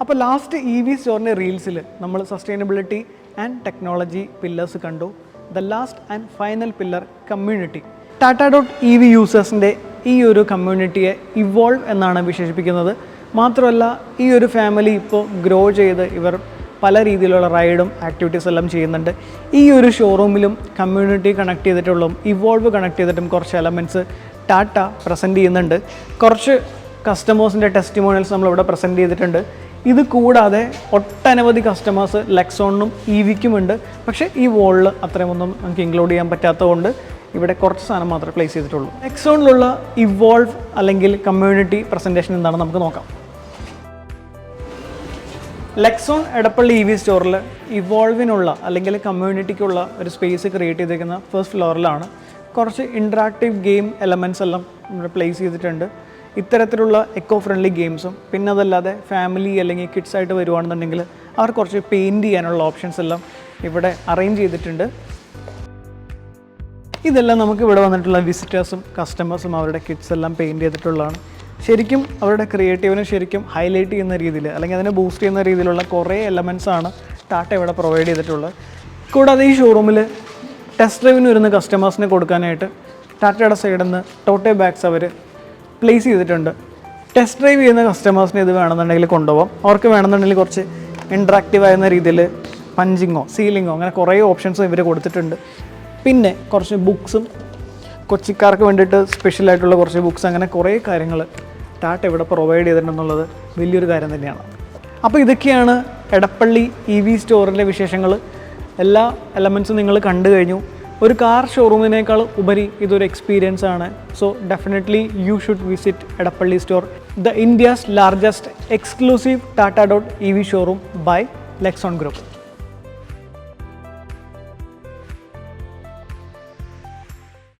അപ്പോൾ last EV സ്റ്റോറിൻ്റെ റീൽസിൽ നമ്മൾ sustainability and technology pillars കണ്ടു. The last and final pillar community. Tata.EV യൂസേഴ്സിൻ്റെ ഈ ഒരു കമ്മ്യൂണിറ്റിയെ ഇവോൾവ് എന്നാണ് വിശേഷിപ്പിക്കുന്നത്. മാത്രമല്ല ഈ ഒരു ഫാമിലി ഇപ്പോൾ ഗ്രോ ചെയ്ത് ഇവർ പല രീതിയിലുള്ള റൈഡും ആക്ടിവിറ്റീസ് എല്ലാം ചെയ്യുന്നുണ്ട്. ഈ ഒരു ഷോറൂമിലും കമ്മ്യൂണിറ്റി കണക്ട് ചെയ്തിട്ടുള്ള ഇവോൾവ് കണക്ട് ചെയ്തിട്ടും കുറച്ച് എലമെൻറ്റ്സ് ടാറ്റ പ്രസൻറ്റ് ചെയ്യുന്നുണ്ട്. കുറച്ച് കസ്റ്റമേഴ്സിൻ്റെ ടെസ്റ്റിമോണിയൽസ് നമ്മളിവിടെ പ്രസൻറ്റ് ചെയ്തിട്ടുണ്ട്. ഇത് കൂടാതെ ഒട്ടനവധി കസ്റ്റമേഴ്സ് ലെക്സോണിനും EVക്കുമുണ്ട്. പക്ഷേ ഈ വോളിൽ അത്രയൊന്നും നമുക്ക് ഇൻക്ലൂഡ് ചെയ്യാൻ പറ്റാത്തതുകൊണ്ട് ഇവിടെ കുറച്ച് സാധനം മാത്രമേ പ്ലേസ് ചെയ്തിട്ടുള്ളൂ. ലെക്സോണിലുള്ള ഇവോൾവ് അല്ലെങ്കിൽ കമ്മ്യൂണിറ്റി പ്രസൻറ്റേഷൻ എന്താണെന്ന് നമുക്ക് നോക്കാം. ലെക്സോൺ എടപ്പള്ളി EV സ്റ്റോറിൽ ഇവോൾവിനുള്ള അല്ലെങ്കിൽ കമ്മ്യൂണിറ്റിക്കുള്ള ഒരു സ്പേസ് ക്രിയേറ്റ് ചെയ്തിരിക്കുന്ന ഫസ്റ്റ് ഫ്ലോറിലാണ്. കുറച്ച് ഇൻട്രാക്റ്റീവ് ഗെയിം എലമെൻറ്റ്സ് എല്ലാം ഇവിടെ പ്ലേസ് ചെയ്തിട്ടുണ്ട്. ഇത്തരത്തിലുള്ള എക്കോ ഫ്രണ്ട്ലി ഗെയിംസും പിന്നെ അതല്ലാതെ ഫാമിലി അല്ലെങ്കിൽ കിഡ്സ് ആയിട്ട് വരുവാണെന്നുണ്ടെങ്കിൽ അവർ കുറച്ച് പെയിൻറ്റ് ചെയ്യാനുള്ള ഓപ്ഷൻസ് എല്ലാം ഇവിടെ അറേഞ്ച് ചെയ്തിട്ടുണ്ട്. ഇതെല്ലാം നമുക്ക് ഇവിടെ വന്നിട്ടുള്ള വിസിറ്റേഴ്സും കസ്റ്റമേഴ്സും അവരുടെ കിഡ്സ് എല്ലാം പെയിൻറ്റ് ചെയ്തിട്ടുള്ളതാണ്. ശരിക്കും അവരുടെ ക്രിയേറ്റീവിനെ ശരിക്കും ഹൈലൈറ്റ് ചെയ്യുന്ന രീതിയിൽ അല്ലെങ്കിൽ അതിനെ ബൂസ്റ്റ് ചെയ്യുന്ന രീതിയിലുള്ള കുറേ എലമെൻറ്റ്സാണ് ടാറ്റ ഇവിടെ പ്രൊവൈഡ് ചെയ്തിട്ടുള്ളത്. കൂടാതെ ഈ ഷോറൂമിൽ ടെസ്റ്റ് ഡ്രൈവിന് വരുന്ന കസ്റ്റമേഴ്സിന് കൊടുക്കാനായിട്ട് ടാറ്റയുടെ സൈഡിൽ നിന്ന് ടോട്ടെ ബാഗ്സ് അവർ പ്ലേസ് ചെയ്തിട്ടുണ്ട്. ടെസ്റ്റ് ഡ്രൈവ് ചെയ്യുന്ന കസ്റ്റമേഴ്സിന് ഇത് വേണമെന്നുണ്ടെങ്കിൽ കൊണ്ടുപോകാം. അവർക്ക് വേണമെന്നുണ്ടെങ്കിൽ കുറച്ച് ഇൻട്രാക്റ്റീവ് ആയിരുന്ന രീതിയിൽ പഞ്ചിങ്ങോ സീലിങ്ങോ അങ്ങനെ കുറേ ഓപ്ഷൻസും ഇവർ കൊടുത്തിട്ടുണ്ട്. പിന്നെ കുറച്ച് ബുക്സും കൊച്ചിക്കാർക്ക് വേണ്ടിയിട്ട് സ്പെഷ്യലായിട്ടുള്ള കുറച്ച് ബുക്സ് അങ്ങനെ കുറേ കാര്യങ്ങൾ ടാറ്റ ഇവിടെ പ്രൊവൈഡ് ചെയ്തിട്ടുണ്ടെന്നുള്ളത് വലിയൊരു കാര്യം തന്നെയാണ്. അപ്പോൾ ഇതൊക്കെയാണ് എടപ്പള്ളി EV സ്റ്റോറിൻ്റെ വിശേഷങ്ങൾ. എല്ലാ എലമെൻറ്റ്സും നിങ്ങൾ കണ്ടു കഴിഞ്ഞു. ഒരു കാർ ഷോറൂമിനേക്കാൾ ഉപരി ഇതൊരു എക്സ്പീരിയൻസ് ആണ്. So definitely you should visit Edappally store, the India's largest exclusive Tata.EV showroom by Lexon group.